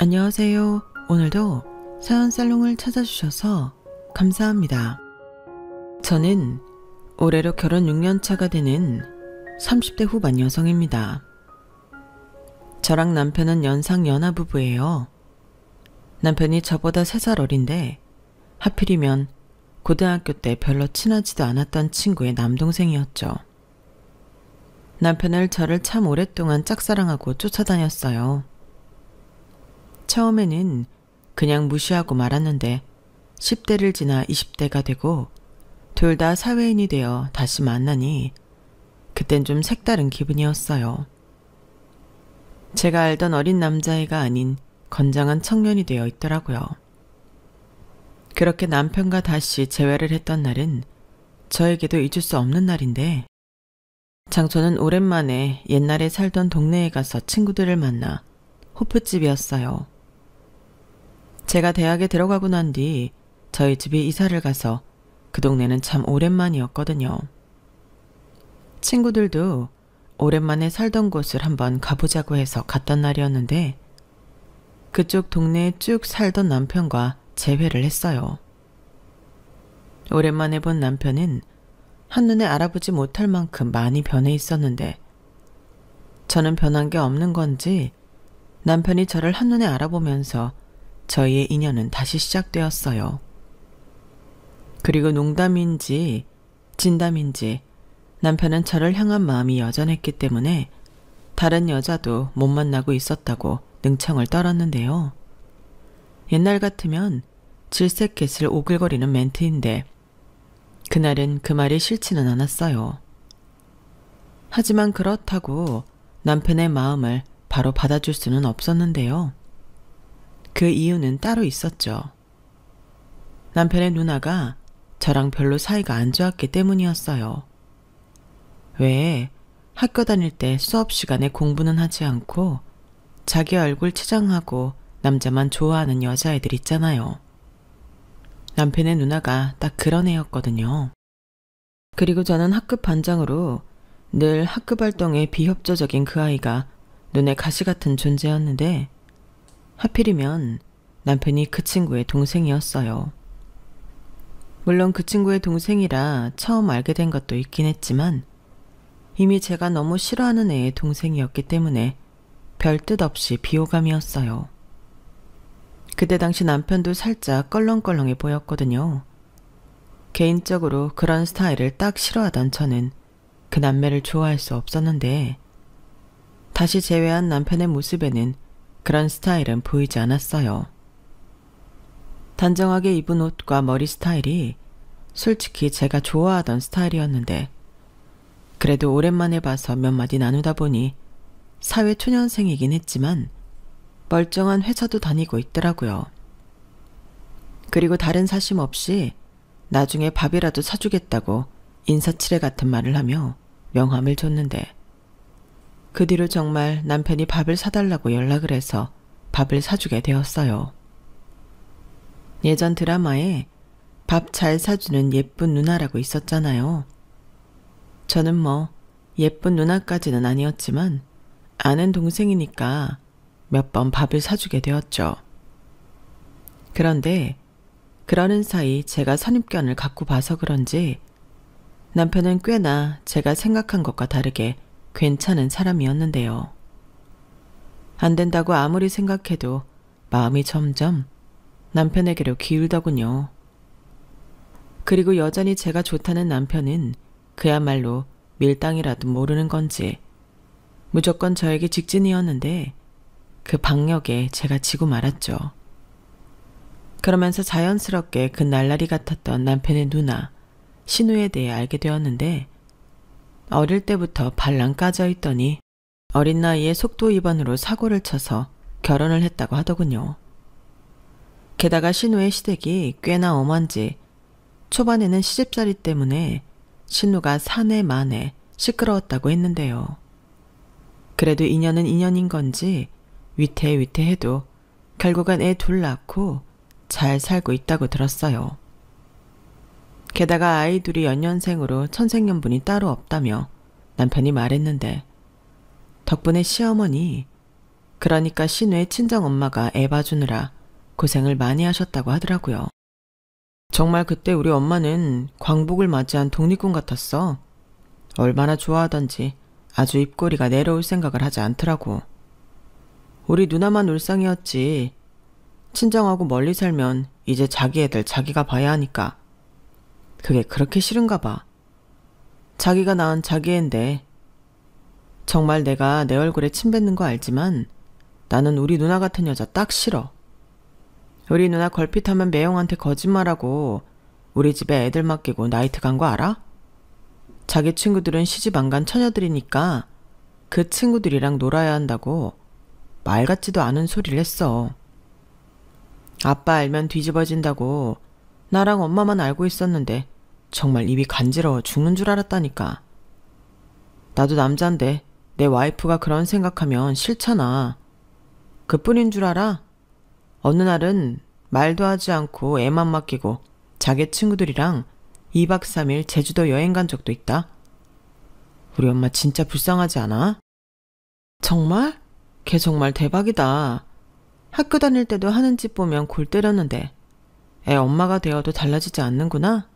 안녕하세요. 오늘도 사연살롱을 찾아주셔서 감사합니다. 저는 올해로 결혼 6년차가 되는 30대 후반 여성입니다. 저랑 남편은 연상 연하 부부예요. 남편이 저보다 3살 어린데 하필이면 고등학교 때 별로 친하지도 않았던 친구의 남동생이었죠. 남편을 저를 참 오랫동안 짝사랑하고 쫓아다녔어요. 처음에는 그냥 무시하고 말았는데 10대를 지나 20대가 되고 둘 다 사회인이 되어 다시 만나니 그땐 좀 색다른 기분이었어요. 제가 알던 어린 남자애가 아닌 건장한 청년이 되어 있더라고요. 그렇게 남편과 다시 재회를 했던 날은 저에게도 잊을 수 없는 날인데 장소는 오랜만에 옛날에 살던 동네에 가서 친구들을 만나 호프집이었어요. 제가 대학에 들어가고 난 뒤 저희 집이 이사를 가서 그 동네는 참 오랜만이었거든요. 친구들도 오랜만에 살던 곳을 한번 가보자고 해서 갔던 날이었는데 그쪽 동네에 쭉 살던 남편과 재회를 했어요. 오랜만에 본 남편은 한눈에 알아보지 못할 만큼 많이 변해 있었는데 저는 변한 게 없는 건지 남편이 저를 한눈에 알아보면서 저희의 인연은 다시 시작되었어요. 그리고 농담인지 진담인지 남편은 저를 향한 마음이 여전했기 때문에 다른 여자도 못 만나고 있었다고 능청을 떨었는데요. 옛날 같으면 질색깃을 오글거리는 멘트인데 그날은 그 말이 싫지는 않았어요. 하지만 그렇다고 남편의 마음을 바로 받아줄 수는 없었는데요. 그 이유는 따로 있었죠. 남편의 누나가 저랑 별로 사이가 안 좋았기 때문이었어요. 왜 학교 다닐 때 수업 시간에 공부는 하지 않고 자기 얼굴 치장하고 남자만 좋아하는 여자애들 있잖아요. 남편의 누나가 딱 그런 애였거든요. 그리고 저는 학급 반장으로 늘 학급 활동에 비협조적인 그 아이가 눈에 가시 같은 존재였는데 하필이면 남편이 그 친구의 동생이었어요. 물론 그 친구의 동생이라 처음 알게 된 것도 있긴 했지만 이미 제가 너무 싫어하는 애의 동생이었기 때문에 별 뜻 없이 비호감이었어요. 그때 당시 남편도 살짝 껄렁껄렁해 보였거든요. 개인적으로 그런 스타일을 딱 싫어하던 저는 그 남매를 좋아할 수 없었는데 다시 재회한 남편의 모습에는 그런 스타일은 보이지 않았어요. 단정하게 입은 옷과 머리 스타일이 솔직히 제가 좋아하던 스타일이었는데 그래도 오랜만에 봐서 몇 마디 나누다 보니 사회 초년생이긴 했지만 멀쩡한 회사도 다니고 있더라고요. 그리고 다른 사심 없이 나중에 밥이라도 사주겠다고 인사치레 같은 말을 하며 명함을 줬는데 그 뒤로 정말 남편이 밥을 사달라고 연락을 해서 밥을 사주게 되었어요. 예전 드라마에 밥 잘 사주는 예쁜 누나라고 있었잖아요. 저는 뭐 예쁜 누나까지는 아니었지만 아는 동생이니까 몇 번 밥을 사주게 되었죠. 그런데 그러는 사이 제가 선입견을 갖고 봐서 그런지 남편은 꽤나 제가 생각한 것과 다르게 괜찮은 사람이었는데요. 안 된다고 아무리 생각해도 마음이 점점 남편에게로 기울더군요. 그리고 여전히 제가 좋다는 남편은 그야말로 밀당이라도 모르는 건지 무조건 저에게 직진이었는데 그 박력에 제가 지고 말았죠. 그러면서 자연스럽게 그 날라리 같았던 남편의 누나, 신우에 대해 알게 되었는데 어릴 때부터 발랑 까져 있더니 어린 나이에 속도 위반으로 사고를 쳐서 결혼을 했다고 하더군요. 게다가 신우의 시댁이 꽤나 엄한지 초반에는 시집살이 때문에 신우가 사내 만에 시끄러웠다고 했는데요. 그래도 인연은 인연인 건지 위태위태해도 결국은 애 둘 낳고 잘 살고 있다고 들었어요. 게다가 아이 둘이 연년생으로 천생연분이 따로 없다며 남편이 말했는데 덕분에 시어머니 그러니까 신우의 친정엄마가 애 봐주느라 고생을 많이 하셨다고 하더라고요. 정말 그때 우리 엄마는 광복을 맞이한 독립군 같았어. 얼마나 좋아하던지 아주 입꼬리가 내려올 생각을 하지 않더라고. 우리 누나만 울상이었지. 친정하고 멀리 살면 이제 자기 애들 자기가 봐야 하니까. 그게 그렇게 싫은가 봐. 자기가 낳은 자기 애인데. 정말 내가 내 얼굴에 침 뱉는 거 알지만 나는 우리 누나 같은 여자 딱 싫어. 우리 누나 걸핏하면 매형한테 거짓말하고 우리 집에 애들 맡기고 나이트 간 거 알아? 자기 친구들은 시집 안 간 처녀들이니까 그 친구들이랑 놀아야 한다고 말 같지도 않은 소리를 했어. 아빠 알면 뒤집어진다고 나랑 엄마만 알고 있었는데 정말 입이 간지러워 죽는 줄 알았다니까. 나도 남잔데 내 와이프가 그런 생각하면 싫잖아. 그뿐인 줄 알아? 어느 날은 말도 하지 않고 애만 맡기고 자기 친구들이랑 2박 3일 제주도 여행 간 적도 있다. 우리 엄마 진짜 불쌍하지 않아? 정말? 걔 정말 대박이다. 학교 다닐 때도 하는 짓 보면 골 때렸는데 애 엄마가 되어도 달라지지 않는구나?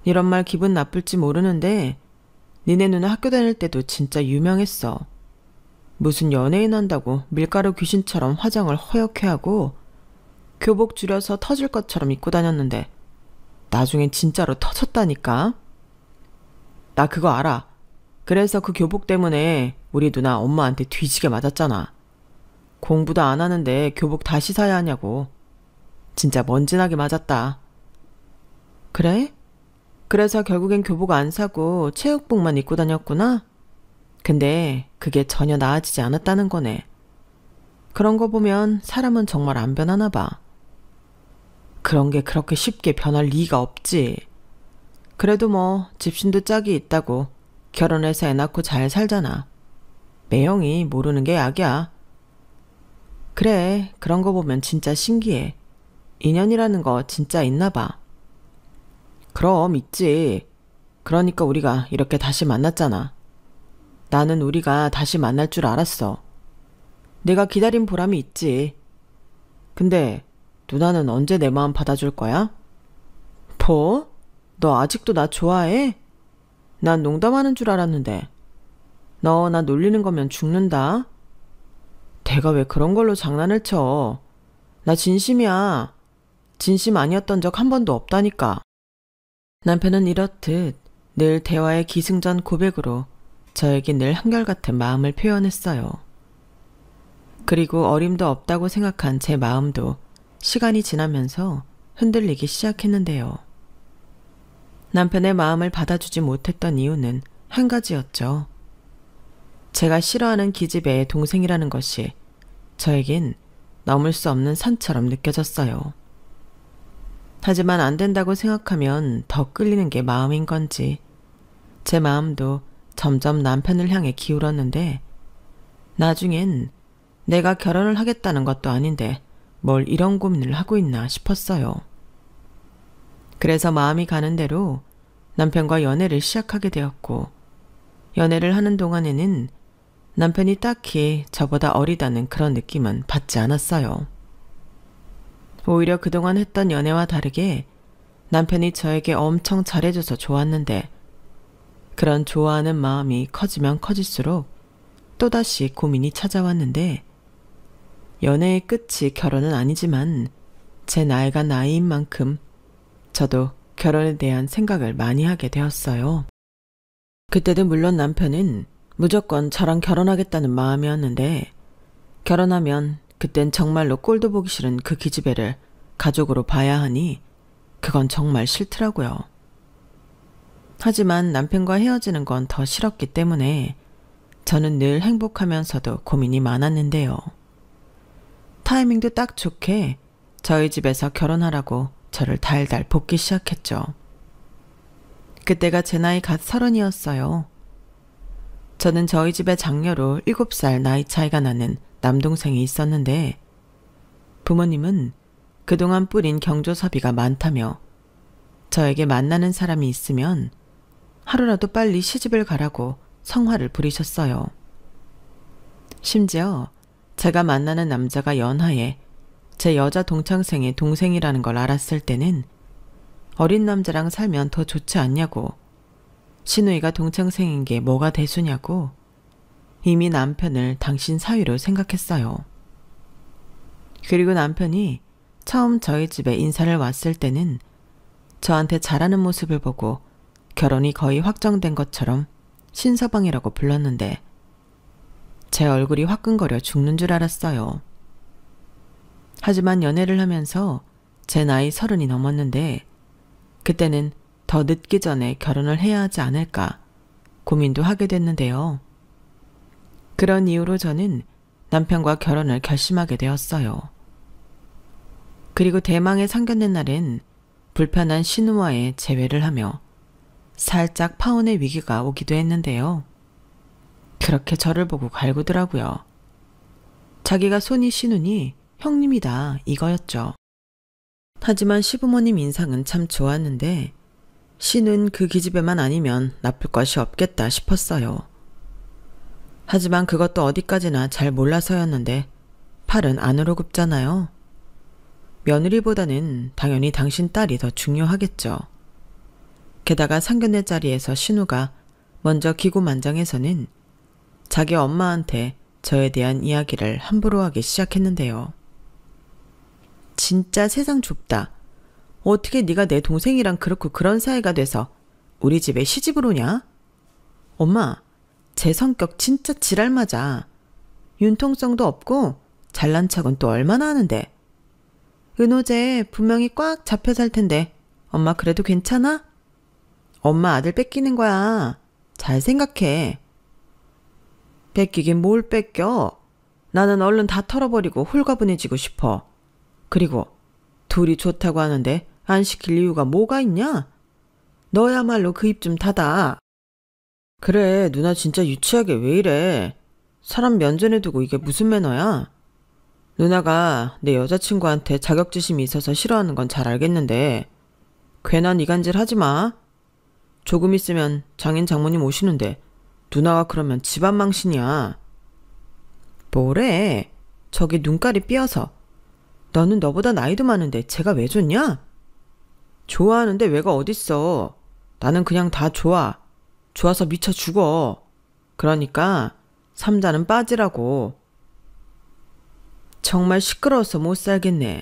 이런 말 기분 나쁠지 모르는데 니네 누나 학교 다닐 때도 진짜 유명했어. 무슨 연예인 한다고 밀가루 귀신처럼 화장을 허옇게 하고 교복 줄여서 터질 것처럼 입고 다녔는데 나중엔 진짜로 터졌다니까. 나 그거 알아. 그래서 그 교복 때문에 우리 누나 엄마한테 뒤지게 맞았잖아. 공부도 안 하는데 교복 다시 사야 하냐고. 진짜 먼지나게 맞았다. 그래? 그래서 결국엔 교복 안 사고 체육복만 입고 다녔구나? 근데 그게 전혀 나아지지 않았다는 거네. 그런 거 보면 사람은 정말 안 변하나 봐. 그런 게 그렇게 쉽게 변할 리가 없지. 그래도 뭐 집신도 짝이 있다고 결혼해서 애 낳고 잘 살잖아. 매형이 모르는 게 약이야. 그래, 그런 거 보면 진짜 신기해. 인연이라는 거 진짜 있나 봐. 그럼 있지. 그러니까 우리가 이렇게 다시 만났잖아. 나는 우리가 다시 만날 줄 알았어. 내가 기다린 보람이 있지. 근데 누나는 언제 내 마음 받아줄 거야? 뭐? 너 아직도 나 좋아해? 난 농담하는 줄 알았는데. 너 나 놀리는 거면 죽는다. 내가 왜 그런 걸로 장난을 쳐. 나 진심이야. 진심 아니었던 적 한 번도 없다니까. 남편은 이렇듯 늘 대화의 기승전 고백으로 저에게 늘 한결같은 마음을 표현했어요. 그리고 어림도 없다고 생각한 제 마음도 시간이 지나면서 흔들리기 시작했는데요. 남편의 마음을 받아주지 못했던 이유는 한 가지였죠. 제가 싫어하는 기집애의 동생이라는 것이 저에겐 넘을 수 없는 산처럼 느껴졌어요. 하지만 안 된다고 생각하면 더 끌리는 게 마음인 건지 제 마음도 점점 남편을 향해 기울었는데 나중엔 내가 결혼을 하겠다는 것도 아닌데 뭘 이런 고민을 하고 있나 싶었어요. 그래서 마음이 가는 대로 남편과 연애를 시작하게 되었고 연애를 하는 동안에는 남편이 딱히 저보다 어리다는 그런 느낌은 받지 않았어요. 오히려 그동안 했던 연애와 다르게 남편이 저에게 엄청 잘해줘서 좋았는데 그런 좋아하는 마음이 커지면 커질수록 또다시 고민이 찾아왔는데 연애의 끝이 결혼은 아니지만 제 나이가 나이인 만큼 저도 결혼에 대한 생각을 많이 하게 되었어요. 그때도 물론 남편은 무조건 저랑 결혼하겠다는 마음이었는데 결혼하면 그땐 정말로 꼴도 보기 싫은 그 기집애를 가족으로 봐야 하니 그건 정말 싫더라고요. 하지만 남편과 헤어지는 건 더 싫었기 때문에 저는 늘 행복하면서도 고민이 많았는데요. 타이밍도 딱 좋게 저희 집에서 결혼하라고 저를 달달 볶기 시작했죠. 그때가 제 나이 갓 30이었어요. 저는 저희 집에 장녀로 7살 나이 차이가 나는 남동생이 있었는데 부모님은 그동안 뿌린 경조사비가 많다며 저에게 만나는 사람이 있으면 하루라도 빨리 시집을 가라고 성화를 부리셨어요. 심지어 제가 만나는 남자가 연하에 제 여자 동창생의 동생이라는 걸 알았을 때는 어린 남자랑 살면 더 좋지 않냐고, 신우이가 동창생인 게 뭐가 대수냐고 이미 남편을 당신 사위로 생각했어요. 그리고 남편이 처음 저희 집에 인사를 왔을 때는 저한테 잘하는 모습을 보고 결혼이 거의 확정된 것처럼 신서방이라고 불렀는데 제 얼굴이 화끈거려 죽는 줄 알았어요. 하지만 연애를 하면서 제 나이 30이 넘었는데 그때는 더 늦기 전에 결혼을 해야 하지 않을까 고민도 하게 됐는데요. 그런 이유로 저는 남편과 결혼을 결심하게 되었어요. 그리고 대망의 상견례 날엔 불편한 신우와의 재회를 하며 살짝 파혼의 위기가 오기도 했는데요. 그렇게 저를 보고 갈구더라고요. 자기가 손이 신우니 형님이다 이거였죠. 하지만 시부모님 인상은 참 좋았는데 신은 그 기집애만 아니면 나쁠 것이 없겠다 싶었어요. 하지만 그것도 어디까지나 잘 몰라서였는데 팔은 안으로 굽잖아요. 며느리보다는 당연히 당신 딸이 더 중요하겠죠. 게다가 상견례 자리에서 신우가 먼저 기고만장해서는 자기 엄마한테 저에 대한 이야기를 함부로 하기 시작했는데요. 진짜 세상 좁다. 어떻게 네가 내 동생이랑 그렇고 그런 사이가 돼서 우리 집에 시집을 오냐? 엄마, 제 성격 진짜 지랄 맞아. 융통성도 없고 잘난 척은 또 얼마나 하는데. 은호제 분명히 꽉 잡혀 살 텐데 엄마 그래도 괜찮아? 엄마 아들 뺏기는 거야. 잘 생각해. 뺏기긴 뭘 뺏겨. 나는 얼른 다 털어버리고 홀가분해지고 싶어. 그리고 둘이 좋다고 하는데 안 시킬 이유가 뭐가 있냐? 너야말로 그 입 좀 닫아. 그래, 누나 진짜 유치하게 왜 이래. 사람 면전에 두고 이게 무슨 매너야? 누나가 내 여자친구한테 자격지심이 있어서 싫어하는 건 잘 알겠는데 괜한 이간질 하지 마. 조금 있으면 장인 장모님 오시는데 누나가 그러면 집안 망신이야. 뭐래? 저기 눈깔이 삐어서. 너는 너보다 나이도 많은데 제가 왜 좋냐? 좋아하는데 왜가 어딨어. 나는 그냥 다 좋아. 좋아서 미쳐 죽어. 그러니까 삼자는 빠지라고. 정말 시끄러워서 못 살겠네.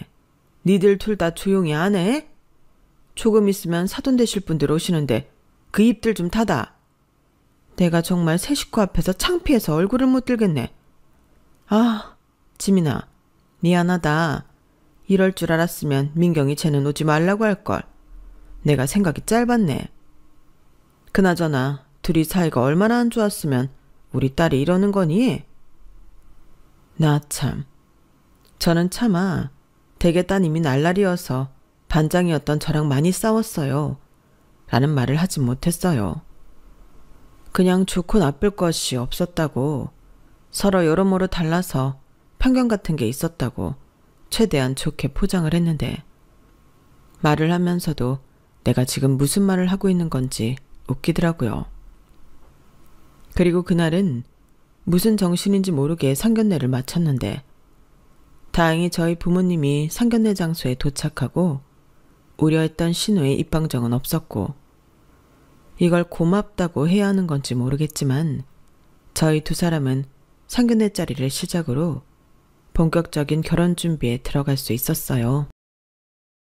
니들 둘 다 조용히 안 해? 조금 있으면 사돈 되실 분들 오시는데 그 입들 좀 닫아. 내가 정말 새 식구 앞에서 창피해서 얼굴을 못 들겠네. 아, 지민아, 미안하다. 이럴 줄 알았으면 민경이 쟤는 오지 말라고 할걸. 내가 생각이 짧았네. 그나저나 둘이 사이가 얼마나 안 좋았으면 우리 딸이 이러는 거니? 나 참. 저는 차마 댁의 따님이 날라리여서 반장이었던 저랑 많이 싸웠어요. 라는 말을 하진 못했어요. 그냥 좋고 나쁠 것이 없었다고, 서로 여러모로 달라서 편견 같은 게 있었다고 최대한 좋게 포장을 했는데 말을 하면서도 내가 지금 무슨 말을 하고 있는 건지 웃기더라고요. 그리고 그날은 무슨 정신인지 모르게 상견례를 마쳤는데 다행히 저희 부모님이 상견례 장소에 도착하고 우려했던 신우의 입방정은 없었고 이걸 고맙다고 해야 하는 건지 모르겠지만 저희 두 사람은 상견례 자리를 시작으로 본격적인 결혼 준비에 들어갈 수 있었어요.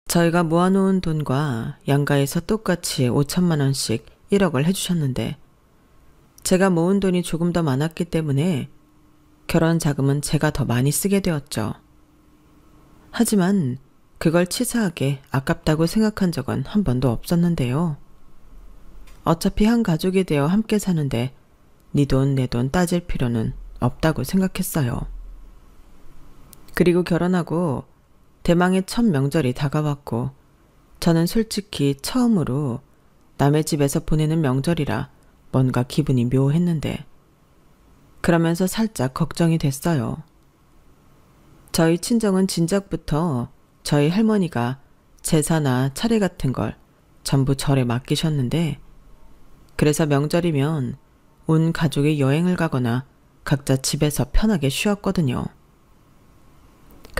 저희가 모아놓은 돈과 양가에서 똑같이 5천만 원씩 1억을 해주셨는데 제가 모은 돈이 조금 더 많았기 때문에 결혼 자금은 제가 더 많이 쓰게 되었죠. 하지만 그걸 치사하게 아깝다고 생각한 적은 한 번도 없었는데요. 어차피 한 가족이 되어 함께 사는데 네 돈 내 돈 따질 필요는 없다고 생각했어요. 그리고 결혼하고 대망의 첫 명절이 다가왔고 저는 솔직히 처음으로 남의 집에서 보내는 명절이라 뭔가 기분이 묘했는데 그러면서 살짝 걱정이 됐어요. 저희 친정은 진작부터 저희 할머니가 제사나 차례 같은 걸 전부 절에 맡기셨는데 그래서 명절이면 온 가족이 여행을 가거나 각자 집에서 편하게 쉬었거든요.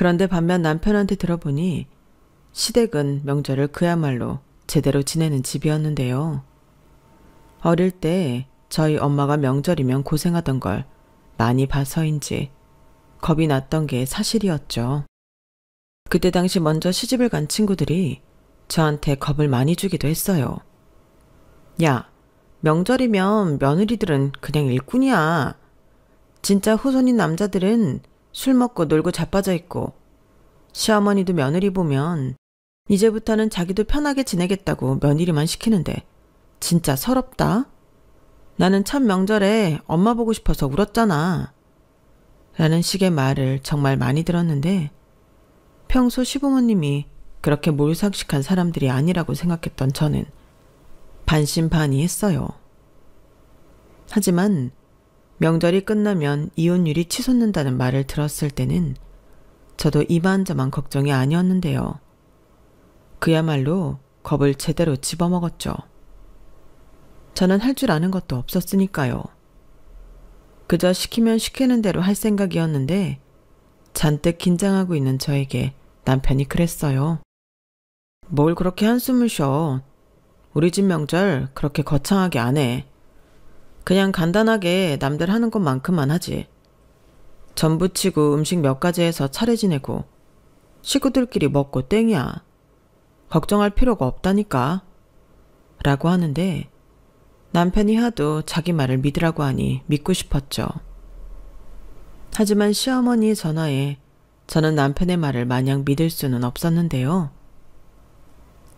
그런데 반면 남편한테 들어보니 시댁은 명절을 그야말로 제대로 지내는 집이었는데요. 어릴 때 저희 엄마가 명절이면 고생하던 걸 많이 봐서인지 겁이 났던 게 사실이었죠. 그때 당시 먼저 시집을 간 친구들이 저한테 겁을 많이 주기도 했어요. 야, 명절이면 며느리들은 그냥 일꾼이야. 진짜 후손인 남자들은 술 먹고 놀고 자빠져 있고, 시어머니도 며느리 보면 이제부터는 자기도 편하게 지내겠다고 며느리만 시키는데 진짜 서럽다. 나는 참 명절에 엄마 보고 싶어서 울었잖아. 라는 식의 말을 정말 많이 들었는데 평소 시부모님이 그렇게 몰상식한 사람들이 아니라고 생각했던 저는 반신반의했어요. 하지만 명절이 끝나면 이혼율이 치솟는다는 말을 들었을 때는 저도 이만저만 걱정이 아니었는데요. 그야말로 겁을 제대로 집어먹었죠. 저는 할 줄 아는 것도 없었으니까요. 그저 시키면 시키는 대로 할 생각이었는데 잔뜩 긴장하고 있는 저에게 남편이 그랬어요. 뭘 그렇게 한숨을 쉬어. 우리 집 명절 그렇게 거창하게 안 해. 그냥 간단하게 남들 하는 것만큼만 하지. 전 부치고 음식 몇 가지 해서 차례 지내고 식구들끼리 먹고 땡이야. 걱정할 필요가 없다니까. 라고 하는데 남편이 하도 자기 말을 믿으라고 하니 믿고 싶었죠. 하지만 시어머니의 전화에 저는 남편의 말을 마냥 믿을 수는 없었는데요.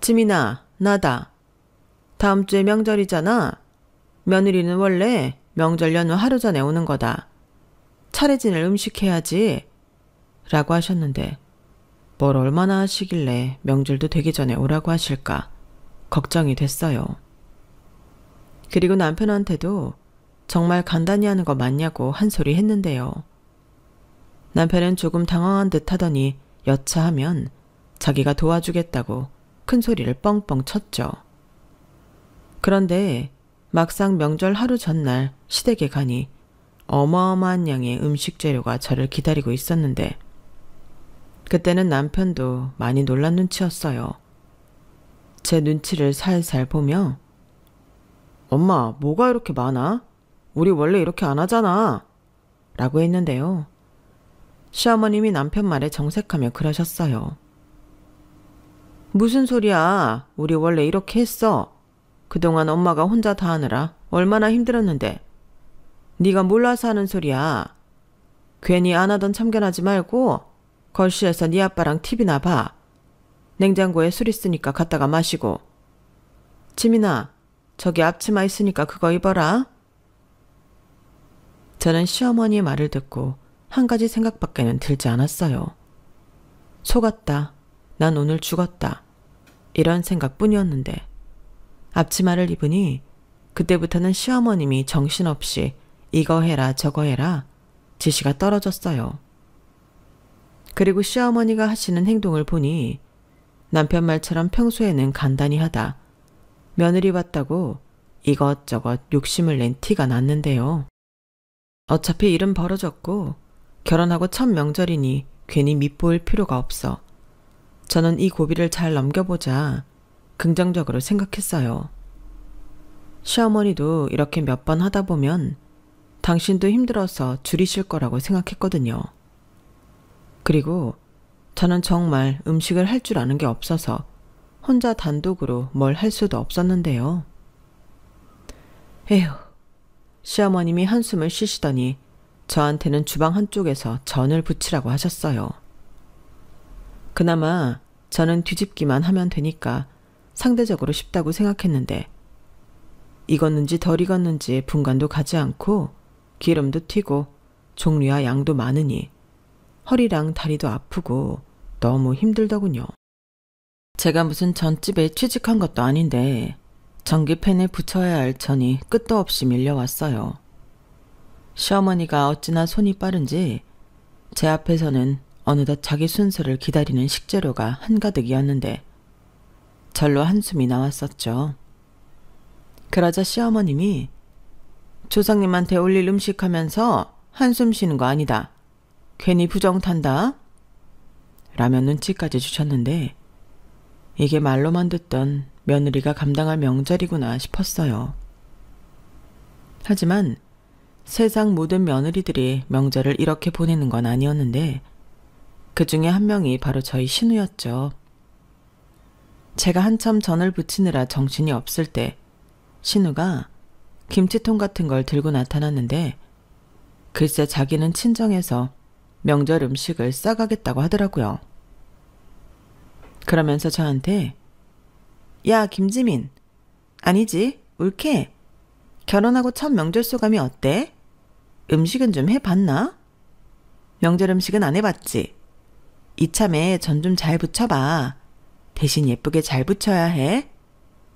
지민아, 나다. 다음 주에 명절이잖아. 며느리는 원래 명절 연휴 하루 전에 오는 거다. 차례 지낼 음식 해야지. 라고 하셨는데 뭘 얼마나 하시길래 명절도 되기 전에 오라고 하실까 걱정이 됐어요. 그리고 남편한테도 정말 간단히 하는 거 맞냐고 한 소리 했는데요. 남편은 조금 당황한 듯 하더니 여차하면 자기가 도와주겠다고 큰 소리를 뻥뻥 쳤죠. 그런데 막상 명절 하루 전날 시댁에 가니 어마어마한 양의 음식 재료가 저를 기다리고 있었는데 그때는 남편도 많이 놀란 눈치였어요. 제 눈치를 살살 보며 엄마, 뭐가 이렇게 많아? 우리 원래 이렇게 안 하잖아. 라고 했는데요. 시어머님이 남편 말에 정색하며 그러셨어요. 무슨 소리야. 우리 원래 이렇게 했어. 그동안 엄마가 혼자 다 하느라 얼마나 힘들었는데. 네가 몰라서 하는 소리야. 괜히 안 하던 참견하지 말고 거실에서 네 아빠랑 TV나 봐. 냉장고에 술 있으니까 갖다가 마시고. 지민아, 저기 앞치마 있으니까 그거 입어라. 저는 시어머니의 말을 듣고 한 가지 생각밖에는 들지 않았어요. 속았다. 난 오늘 죽었다. 이런 생각뿐이었는데 앞치마를 입으니 그때부터는 시어머님이 정신없이 이거 해라 저거 해라 지시가 떨어졌어요. 그리고 시어머니가 하시는 행동을 보니 남편 말처럼 평소에는 간단히 하다 며느리 봤다고 이것저것 욕심을 낸 티가 났는데요. 어차피 일은 벌어졌고 결혼하고 첫 명절이니 괜히 밉보일 필요가 없어. 저는 이 고비를 잘 넘겨보자 긍정적으로 생각했어요. 시어머니도 이렇게 몇 번 하다 보면 당신도 힘들어서 줄이실 거라고 생각했거든요. 그리고 저는 정말 음식을 할 줄 아는 게 없어서 혼자 단독으로 뭘 할 수도 없었는데요. 에휴, 시어머님이 한숨을 쉬시더니 저한테는 주방 한쪽에서 전을 부치라고 하셨어요. 그나마 저는 뒤집기만 하면 되니까 상대적으로 쉽다고 생각했는데 익었는지 덜 익었는지 분간도 가지 않고 기름도 튀고 종류와 양도 많으니 허리랑 다리도 아프고 너무 힘들더군요. 제가 무슨 전집에 취직한 것도 아닌데 전기팬에 붙여야 할 전이 끝도 없이 밀려왔어요. 시어머니가 어찌나 손이 빠른지 제 앞에서는 어느덧 자기 순서를 기다리는 식재료가 한가득이었는데 절로 한숨이 나왔었죠. 그러자 시어머님이 조상님한테 올릴 음식 하면서 한숨 쉬는 거 아니다. 괜히 부정 탄다. 라며 눈치까지 주셨는데 이게 말로만 듣던 며느리가 감당할 명절이구나 싶었어요. 하지만 세상 모든 며느리들이 명절을 이렇게 보내는 건 아니었는데 그 중에 한 명이 바로 저희 신우였죠. 제가 한참 전을 부치느라 정신이 없을 때 신우가 김치통 같은 걸 들고 나타났는데 글쎄 자기는 친정에서 명절 음식을 싸가겠다고 하더라고요. 그러면서 저한테 야 김지민, 아니지 올케, 결혼하고 첫 명절 소감이 어때? 음식은 좀 해봤나? 명절 음식은 안 해봤지? 이참에 전 좀 잘 붙여봐. 대신 예쁘게 잘 붙여야 해.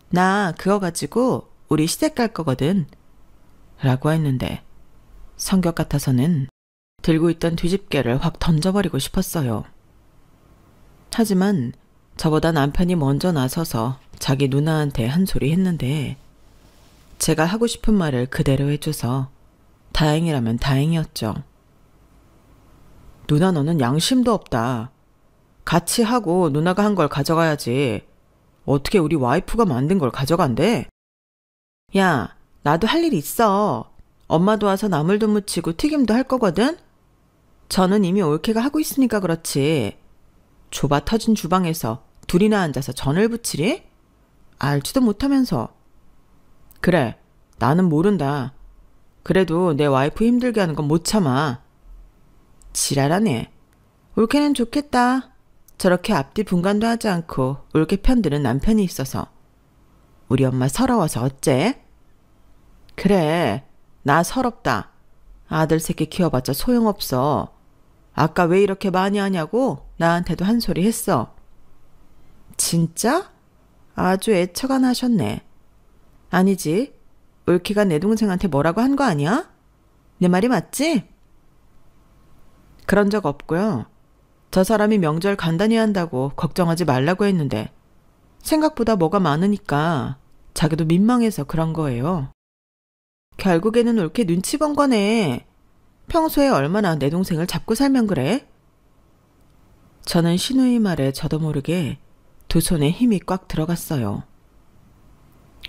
나 그거 가지고 우리 시댁 갈 거거든. 라고 했는데 성격 같아서는 들고 있던 뒤집개를 확 던져버리고 싶었어요. 하지만 저보다 남편이 먼저 나서서 자기 누나한테 한 소리 했는데 제가 하고 싶은 말을 그대로 해줘서 다행이라면 다행이었죠. 누나 너는 양심도 없다. 같이 하고 누나가 한 걸 가져가야지. 어떻게 우리 와이프가 만든 걸 가져간대? 야, 나도 할 일 있어. 엄마도 와서 나물도 무치고 튀김도 할 거거든? 저는 이미 올케가 하고 있으니까 그렇지. 좁아 터진 주방에서 둘이나 앉아서 전을 부치리? 알지도 못하면서. 그래, 나는 모른다. 그래도 내 와이프 힘들게 하는 건 못 참아. 지랄하네. 올케는 좋겠다. 저렇게 앞뒤 분간도 하지 않고 올케 편드는 남편이 있어서. 우리 엄마 서러워서 어째? 그래, 나 서럽다. 아들 새끼 키워봤자 소용없어. 아까 왜 이렇게 많이 하냐고 나한테도 한 소리 했어. 진짜? 아주 애처가 나셨네. 아니지, 올케가 내 동생한테 뭐라고 한 거 아니야? 내 말이 맞지? 그런 적 없고요. 저 사람이 명절 간단히 한다고 걱정하지 말라고 했는데 생각보다 뭐가 많으니까 자기도 민망해서 그런 거예요. 결국에는 올케 눈치 본 거네. 평소에 얼마나 내 동생을 잡고 살면 그래? 저는 신우의 말에 저도 모르게 두 손에 힘이 꽉 들어갔어요.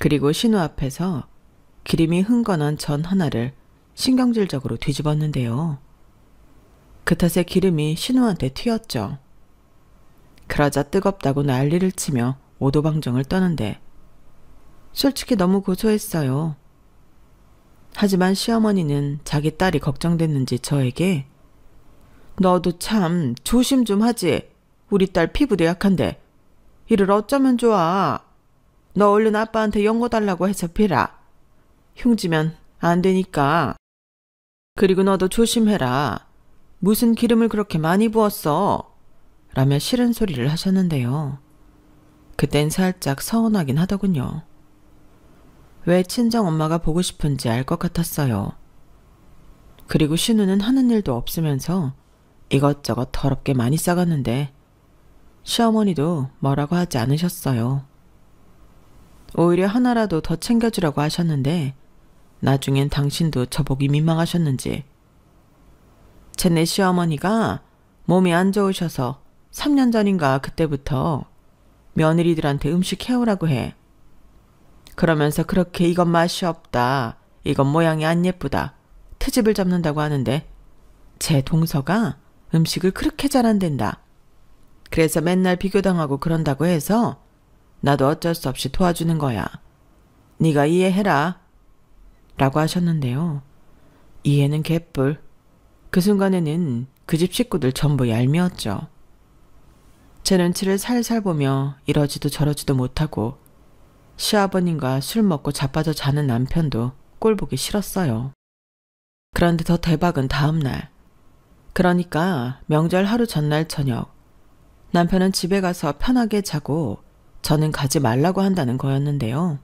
그리고 신우 앞에서 기름이 흥건한 전 하나를 신경질적으로 뒤집었는데요. 그 탓에 기름이 신우한테 튀었죠. 그러자 뜨겁다고 난리를 치며 오도방정을 떠는데 솔직히 너무 고소했어요. 하지만 시어머니는 자기 딸이 걱정됐는지 저에게 너도 참 조심 좀 하지. 우리 딸 피부도 약한데 이를 어쩌면 좋아. 너 얼른 아빠한테 연고 달라고 해서 빌라. 흉지면 안 되니까. 그리고 너도 조심해라. 무슨 기름을 그렇게 많이 부었어? 라며 싫은 소리를 하셨는데요. 그땐 살짝 서운하긴 하더군요. 왜 친정엄마가 보고 싶은지 알 것 같았어요. 그리고 신우는 하는 일도 없으면서 이것저것 더럽게 많이 싸갔는데 시어머니도 뭐라고 하지 않으셨어요. 오히려 하나라도 더 챙겨주라고 하셨는데 나중엔 당신도 저보기 민망하셨는지 쟤네 시어머니가 몸이 안 좋으셔서 3년 전인가 그때부터 며느리들한테 음식 해오라고 해. 그러면서 그렇게 이건 맛이 없다. 이건 모양이 안 예쁘다. 트집을 잡는다고 하는데 제 동서가 음식을 그렇게 잘한댄다. 그래서 맨날 비교당하고 그런다고 해서 나도 어쩔 수 없이 도와주는 거야. 네가 이해해라. 라고 하셨는데요. 이해는 개뿔. 그 순간에는 그 집 식구들 전부 얄미웠죠. 제 눈치를 살살 보며 이러지도 저러지도 못하고 시아버님과 술 먹고 자빠져 자는 남편도 꼴보기 싫었어요. 그런데 더 대박은 다음날. 그러니까 명절 하루 전날 저녁. 남편은 집에 가서 편하게 자고 저는 가지 말라고 한다는 거였는데요.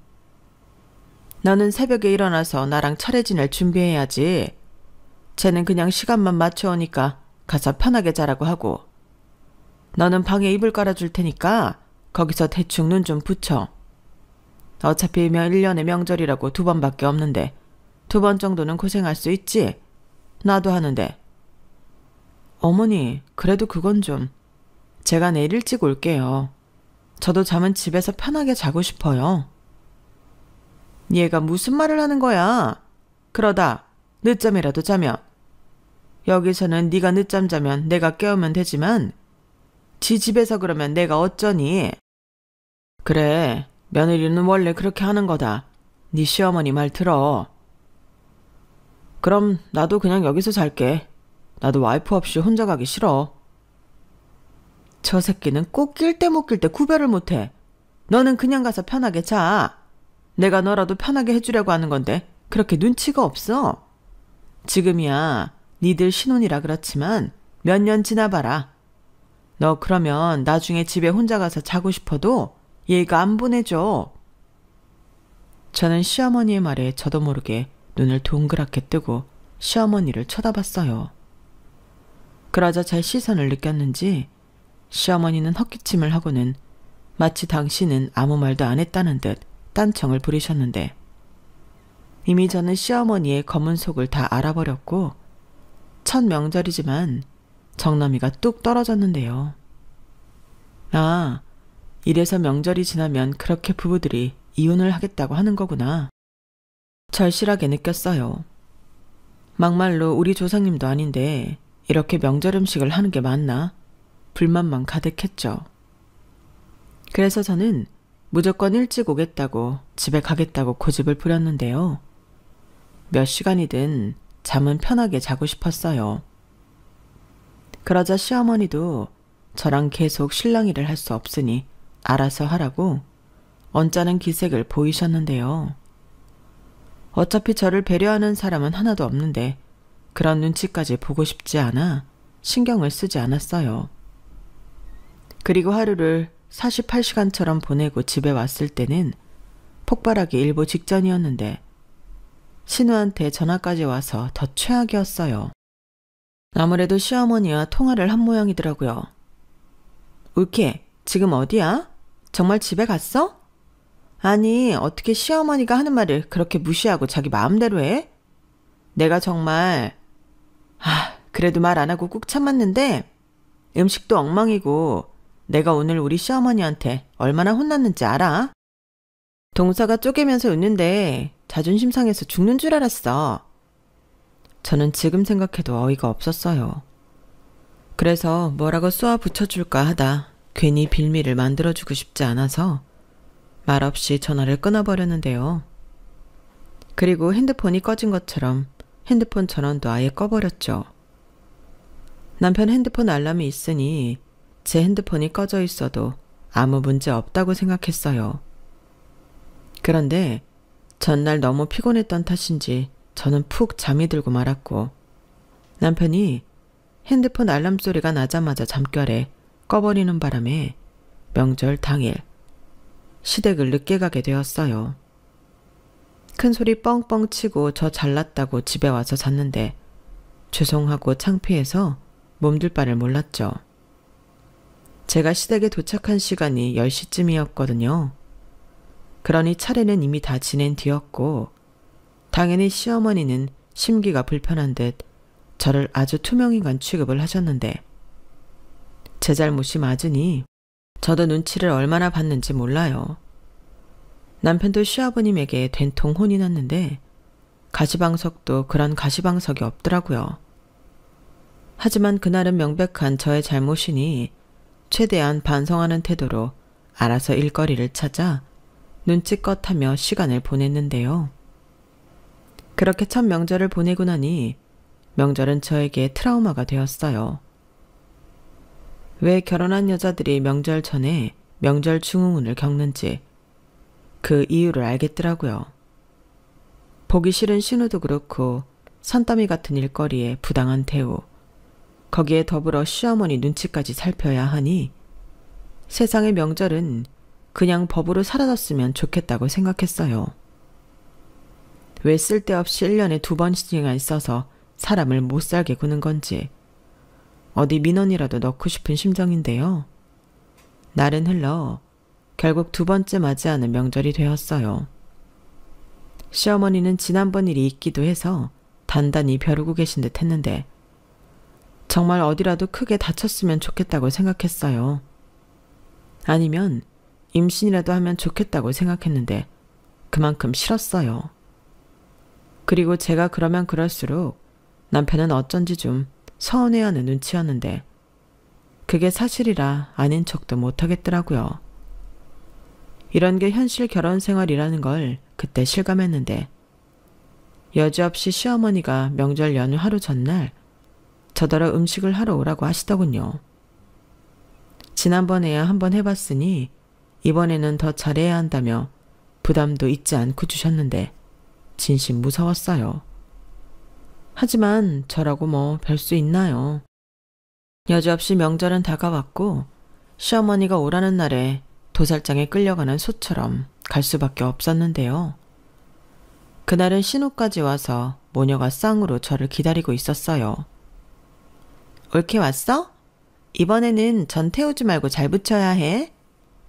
너는 새벽에 일어나서 나랑 차례 지낼 준비해야지. 쟤는 그냥 시간만 맞춰오니까 가서 편하게 자라고 하고. 너는 방에 이불 깔아줄 테니까 거기서 대충 눈 좀 붙여. 어차피 1년에 명절이라고 2번밖에 없는데 2번 정도는 고생할 수 있지. 나도 하는데. 어머니, 그래도 그건 좀. 제가 내일 일찍 올게요. 저도 잠은 집에서 편하게 자고 싶어요. 얘가 무슨 말을 하는 거야? 그러다 늦잠이라도 자면. 여기서는 네가 늦잠 자면 내가 깨우면 되지만 지 집에서 그러면 내가 어쩌니? 그래, 며느리는 원래 그렇게 하는 거다. 네 시어머니 말 들어. 그럼 나도 그냥 여기서 잘게. 나도 와이프 없이 혼자 가기 싫어. 저 새끼는 꼭 낄 때 못 낄 때 구별을 못해. 너는 그냥 가서 편하게 자. 내가 너라도 편하게 해주려고 하는 건데 그렇게 눈치가 없어. 지금이야 니들 신혼이라 그렇지만 몇 년 지나봐라. 너 그러면 나중에 집에 혼자 가서 자고 싶어도 얘가 안 보내줘. 저는 시어머니의 말에 저도 모르게 눈을 동그랗게 뜨고 시어머니를 쳐다봤어요. 그러자 제 시선을 느꼈는지 시어머니는 헛기침을 하고는 마치 당신은 아무 말도 안 했다는 듯 딴청을 부리셨는데 이미 저는 시어머니의 검은 속을 다 알아버렸고 첫 명절이지만 정남이가 뚝 떨어졌는데요. 아, 이래서 명절이 지나면 그렇게 부부들이 이혼을 하겠다고 하는 거구나. 절실하게 느꼈어요. 막말로 우리 조상님도 아닌데 이렇게 명절 음식을 하는 게 맞나? 불만만 가득했죠. 그래서 저는 무조건 일찍 오겠다고 집에 가겠다고 고집을 부렸는데요. 몇 시간이든 잠은 편하게 자고 싶었어요. 그러자 시어머니도 저랑 계속 실랑이를 할 수 없으니 알아서 하라고 언짢은 기색을 보이셨는데요. 어차피 저를 배려하는 사람은 하나도 없는데 그런 눈치까지 보고 싶지 않아 신경을 쓰지 않았어요. 그리고 하루를 48시간처럼 보내고 집에 왔을 때는 폭발하기 일보 직전이었는데 신우한테 전화까지 와서 더 최악이었어요. 아무래도 시어머니와 통화를 한 모양이더라고요. 울케, 지금 어디야? 정말 집에 갔어? 아니, 어떻게 시어머니가 하는 말을 그렇게 무시하고 자기 마음대로 해? 내가 정말... 그래도 말 안 하고 꾹 참았는데 음식도 엉망이고 내가 오늘 우리 시어머니한테 얼마나 혼났는지 알아? 동서가 쪼개면서 웃는데 자존심 상해서 죽는 줄 알았어. 저는 지금 생각해도 어이가 없었어요. 그래서 뭐라고 쏘아 붙여줄까 하다 괜히 빌미를 만들어주고 싶지 않아서 말없이 전화를 끊어버렸는데요. 그리고 핸드폰이 꺼진 것처럼 핸드폰 전원도 아예 꺼버렸죠. 남편 핸드폰 알람이 있으니 제 핸드폰이 꺼져 있어도 아무 문제 없다고 생각했어요. 그런데 전날 너무 피곤했던 탓인지 저는 푹 잠이 들고 말았고 남편이 핸드폰 알람 소리가 나자마자 잠결에 꺼버리는 바람에 명절 당일 시댁을 늦게 가게 되었어요. 큰 소리 뻥뻥 치고 저 잘났다고 집에 와서 잤는데 죄송하고 창피해서 몸둘 바를 몰랐죠. 제가 시댁에 도착한 시간이 10시쯤이었거든요. 그러니 차례는 이미 다 지낸 뒤였고 당연히 시어머니는 심기가 불편한 듯 저를 아주 투명인간 취급을 하셨는데 제 잘못이 맞으니 저도 눈치를 얼마나 봤는지 몰라요. 남편도 시아버님에게 된통 혼이 났는데 가시방석도 그런 가시방석이 없더라고요. 하지만 그날은 명백한 저의 잘못이니 최대한 반성하는 태도로 알아서 일거리를 찾아 눈치껏 하며 시간을 보냈는데요. 그렇게 첫 명절을 보내고 나니 명절은 저에게 트라우마가 되었어요. 왜 결혼한 여자들이 명절 전에 명절 증후군을 겪는지 그 이유를 알겠더라고요. 보기 싫은 신우도 그렇고 산더미 같은 일거리에 부당한 대우, 거기에 더불어 시어머니 눈치까지 살펴야 하니 세상의 명절은 그냥 법으로 사라졌으면 좋겠다고 생각했어요. 왜 쓸데없이 1년에 2번씩이나 있어서 사람을 못살게 구는 건지 어디 민원이라도 넣고 싶은 심정인데요. 날은 흘러 결국 2번째 맞이하는 명절이 되었어요. 시어머니는 지난번 일이 있기도 해서 단단히 벼르고 계신 듯 했는데 정말 어디라도 크게 다쳤으면 좋겠다고 생각했어요. 아니면 임신이라도 하면 좋겠다고 생각했는데 그만큼 싫었어요. 그리고 제가 그러면 그럴수록 남편은 어쩐지 좀 서운해하는 눈치였는데 그게 사실이라 아닌 척도 못하겠더라고요. 이런 게 현실 결혼 생활이라는 걸 그때 실감했는데 여지없이 시어머니가 명절 연휴 하루 전날 저더러 음식을 하러 오라고 하시더군요. 지난번에야 한번 해봤으니 이번에는 더 잘해야 한다며 부담도 잊지 않고 주셨는데 진심 무서웠어요. 하지만 저라고 뭐 별 수 있나요? 여지없이 명절은 다가왔고 시어머니가 오라는 날에 도살장에 끌려가는 소처럼 갈 수밖에 없었는데요. 그날은 신우까지 와서 모녀가 쌍으로 저를 기다리고 있었어요. 옳게 왔어? 이번에는 전 태우지 말고 잘 붙여야 해.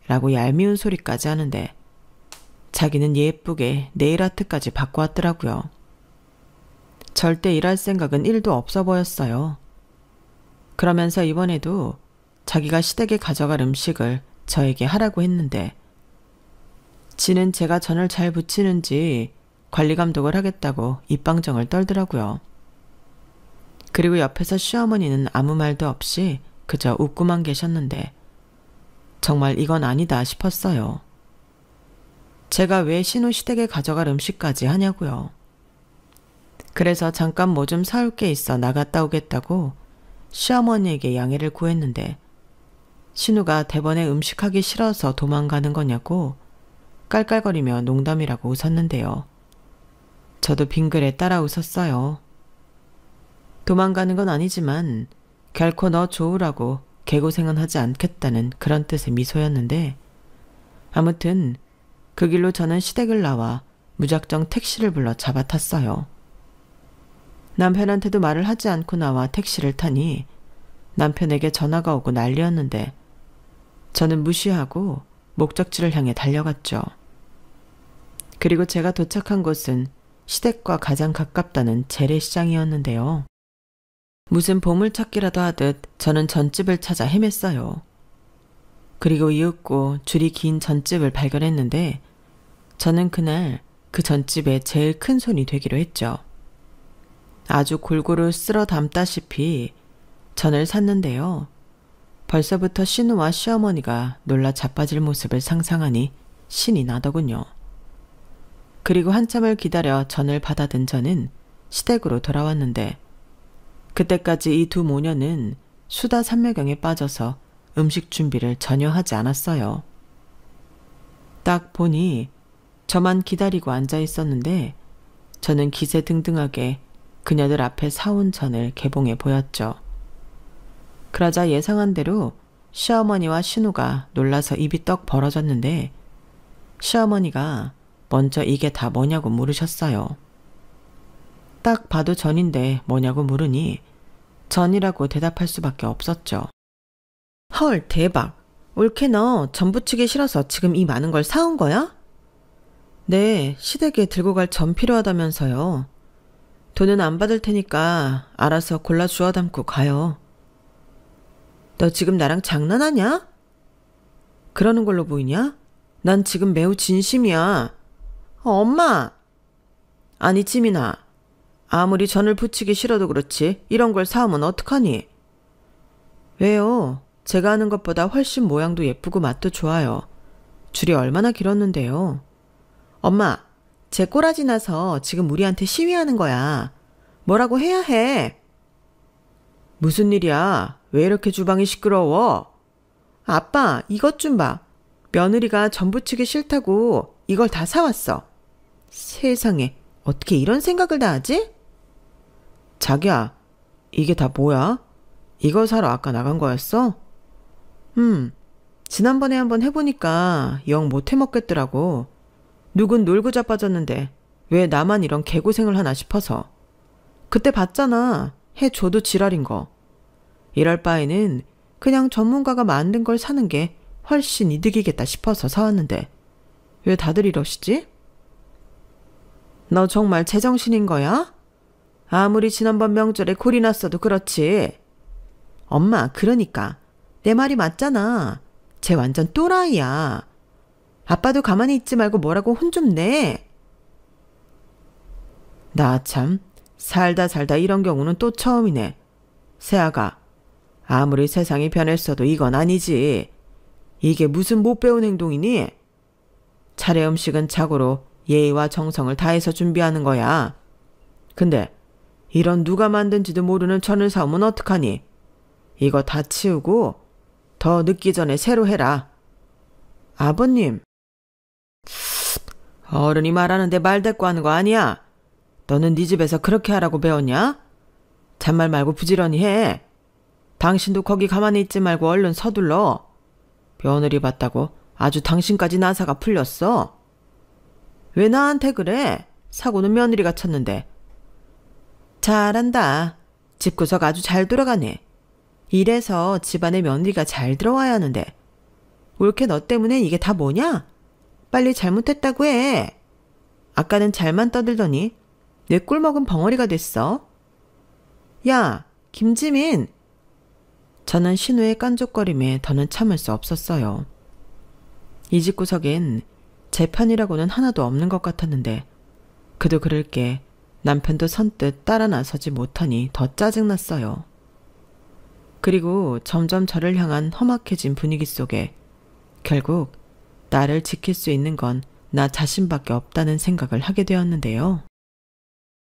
라고 얄미운 소리까지 하는데 자기는 예쁘게 네일아트까지 받고 왔더라고요. 절대 일할 생각은 1도 없어 보였어요. 그러면서 이번에도 자기가 시댁에 가져갈 음식을 저에게 하라고 했는데 지는 제가 전을 잘 붙이는지 관리 감독을 하겠다고 입방정을 떨더라고요. 그리고 옆에서 시어머니는 아무 말도 없이 그저 웃고만 계셨는데 정말 이건 아니다 싶었어요. 제가 왜 신우 시댁에 가져갈 음식까지 하냐고요. 그래서 잠깐 뭐 좀 사올 게 있어 나갔다 오겠다고 시어머니에게 양해를 구했는데 신우가 대번에 음식하기 싫어서 도망가는 거냐고 깔깔거리며 농담이라고 웃었는데요. 저도 빙그레 따라 웃었어요. 도망가는 건 아니지만 결코 너 좋으라고 개고생은 하지 않겠다는 그런 뜻의 미소였는데 아무튼 그 길로 저는 시댁을 나와 무작정 택시를 불러 잡아탔어요. 남편한테도 말을 하지 않고 나와 택시를 타니 남편에게 전화가 오고 난리였는데 저는 무시하고 목적지를 향해 달려갔죠. 그리고 제가 도착한 곳은 시댁과 가장 가깝다는 재래시장이었는데요. 무슨 보물찾기라도 하듯 저는 전집을 찾아 헤맸어요. 그리고 이윽고 줄이 긴 전집을 발견했는데 저는 그날 그 전집의 제일 큰 손이 되기로 했죠. 아주 골고루 쓸어 담다시피 전을 샀는데요. 벌써부터 신우와 시어머니가 놀라 자빠질 모습을 상상하니 신이 나더군요. 그리고 한참을 기다려 전을 받아든 저는 시댁으로 돌아왔는데 그때까지 이 두 모녀는 수다 삼매경에 빠져서 음식 준비를 전혀 하지 않았어요. 딱 보니 저만 기다리고 앉아 있었는데 저는 기세등등하게 그녀들 앞에 사온 전을 개봉해 보였죠. 그러자 예상한 대로 시어머니와 신우가 놀라서 입이 떡 벌어졌는데 시어머니가 먼저 이게 다 뭐냐고 물으셨어요. 딱 봐도 전인데 뭐냐고 물으니 전이라고 대답할 수밖에 없었죠. 헐, 대박. 올케 너 전 부치기 싫어서 지금 이 많은 걸 사온 거야? 네, 시댁에 들고 갈 전 필요하다면서요. 돈은 안 받을 테니까 알아서 골라 주워 담고 가요. 너 지금 나랑 장난하냐? 그러는 걸로 보이냐? 난 지금 매우 진심이야. 엄마! 아니, 지민아. 아무리 전을 부치기 싫어도 그렇지 이런 걸 사오면 어떡하니? 왜요? 제가 하는 것보다 훨씬 모양도 예쁘고 맛도 좋아요. 줄이 얼마나 길었는데요. 엄마, 제 꼬라지 나서 지금 우리한테 시위하는 거야. 뭐라고 해야 해. 무슨 일이야? 왜 이렇게 주방이 시끄러워? 아빠, 이것 좀 봐. 며느리가 전 부치기 싫다고 이걸 다 사왔어. 세상에, 어떻게 이런 생각을 다 하지? 자기야, 이게 다 뭐야? 이거 사러 아까 나간 거였어? 지난번에 한번 해보니까 영 못 해먹겠더라고. 누군 놀고 자빠졌는데 왜 나만 이런 개고생을 하나 싶어서. 그때 봤잖아. 해줘도 지랄인 거. 이럴 바에는 그냥 전문가가 만든 걸 사는 게 훨씬 이득이겠다 싶어서 사왔는데 왜 다들 이러시지? 너 정말 제정신인 거야? 아무리 지난번 명절에 골이 났어도 그렇지. 엄마, 그러니까. 내 말이 맞잖아. 쟤 완전 또라이야. 아빠도 가만히 있지 말고 뭐라고 혼 좀 내. 나 참, 살다 이런 경우는 또 처음이네. 세아가, 아무리 세상이 변했어도 이건 아니지. 이게 무슨 못 배운 행동이니? 차례 음식은 자고로 예의와 정성을 다해서 준비하는 거야. 근데 이런 누가 만든지도 모르는 천을 사오면 어떡하니? 이거 다 치우고 더 늦기 전에 새로 해라. 아버님. 어른이 말하는데 말대꾸하는 거 아니야. 너는 네 집에서 그렇게 하라고 배웠냐? 잔말 말고 부지런히 해. 당신도 거기 가만히 있지 말고 얼른 서둘러. 며느리 봤다고 아주 당신까지 나사가 풀렸어. 왜 나한테 그래? 사고는 며느리가 쳤는데. 잘한다. 집구석 아주 잘 돌아가네. 이래서 집안에 며느리가 잘 들어와야 하는데. 올케 너 때문에 이게 다 뭐냐? 빨리 잘못했다고 해. 아까는 잘만 떠들더니 내 꿀 먹은 벙어리가 됐어. 야, 김지민. 저는 신우의 깐족거림에 더는 참을 수 없었어요. 이 집구석엔 제 편이라고는 하나도 없는 것 같았는데 그도 그럴 게 남편도 선뜻 따라 나서지 못하니 더 짜증났어요. 그리고 점점 저를 향한 험악해진 분위기 속에 결국 나를 지킬 수 있는 건 나 자신밖에 없다는 생각을 하게 되었는데요.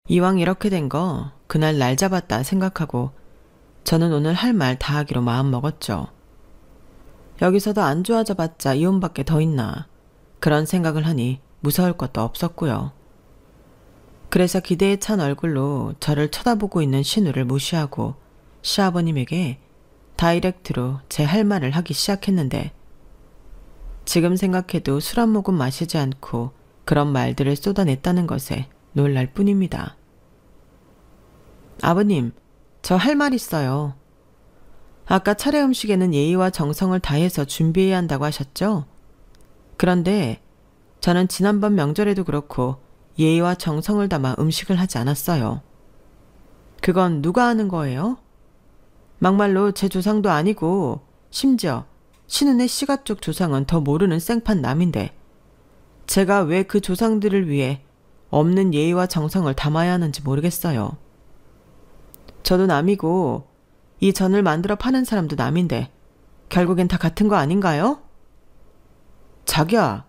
이왕 이렇게 된 거 그날 날 잡았다 생각하고 저는 오늘 할 말 다 하기로 마음먹었죠. 여기서도 안 좋아져봤자 이혼밖에 더 있나 그런 생각을 하니 무서울 것도 없었고요. 그래서 기대에 찬 얼굴로 저를 쳐다보고 있는 신우를 무시하고 시아버님에게 다이렉트로 제 할 말을 하기 시작했는데 지금 생각해도 술 한 모금 마시지 않고 그런 말들을 쏟아냈다는 것에 놀랄 뿐입니다. 아버님, 저 할 말 있어요. 아까 차례 음식에는 예의와 정성을 다해서 준비해야 한다고 하셨죠? 그런데 저는 지난번 명절에도 그렇고 예의와 정성을 담아 음식을 하지 않았어요. 그건 누가 하는 거예요? 막말로 제 조상도 아니고 심지어 신은의 시가 쪽 조상은 더 모르는 생판 남인데 제가 왜 그 조상들을 위해 없는 예의와 정성을 담아야 하는지 모르겠어요. 저도 남이고 이 전을 만들어 파는 사람도 남인데 결국엔 다 같은 거 아닌가요? 자기야,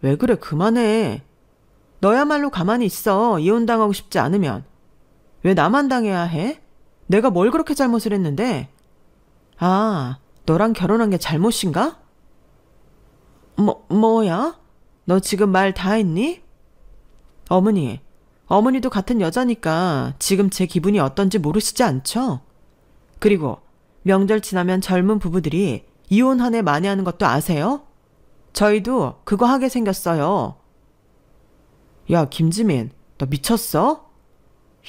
왜 그래? 그만해. 너야말로 가만히 있어. 이혼당하고 싶지 않으면. 왜 나만 당해야 해? 내가 뭘 그렇게 잘못을 했는데? 아, 너랑 결혼한 게 잘못인가? 뭐야? 너 지금 말 다 했니? 어머니도 같은 여자니까 지금 제 기분이 어떤지 모르시지 않죠? 그리고 명절 지나면 젊은 부부들이 이혼 한 해 만회하는 것도 아세요? 저희도 그거 하게 생겼어요. 야, 김지민, 너 미쳤어?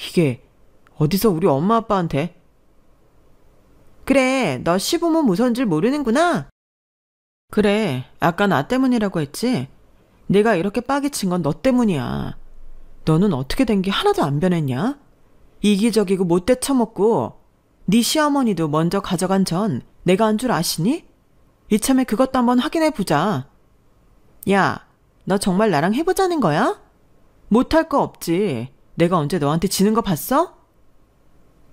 이게 어디서 우리 엄마 아빠한테? 그래, 너 시부모 무서운 줄 모르는구나. 그래, 아까 나 때문이라고 했지? 내가 이렇게 빠개 친 건 너 때문이야. 너는 어떻게 된 게 하나도 안 변했냐? 이기적이고 못돼 처먹고 네 시어머니도 먼저 가져간 전 내가 한 줄 아시니? 이참에 그것도 한번 확인해보자. 야, 너 정말 나랑 해보자는 거야? 못할 거 없지. 내가 언제 너한테 지는 거 봤어?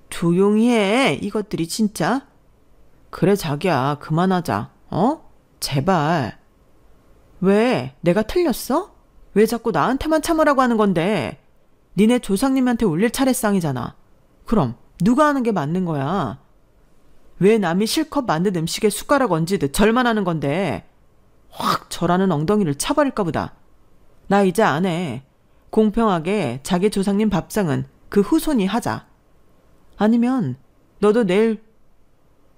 조용히 해. 이것들이 진짜. 그래 자기야, 그만하자. 제발. 왜? 내가 틀렸어? 왜 자꾸 나한테만 참으라고 하는 건데? 니네 조상님한테 올릴 차례상이잖아. 그럼 누가 하는 게 맞는 거야? 왜 남이 실컷 만든 음식에 숟가락 얹이듯 절만 하는 건데? 확 절하는 엉덩이를 차버릴까 보다. 나 이제 안 해. 공평하게 자기 조상님 밥상은 그 후손이 하자. 아니면 너도 내일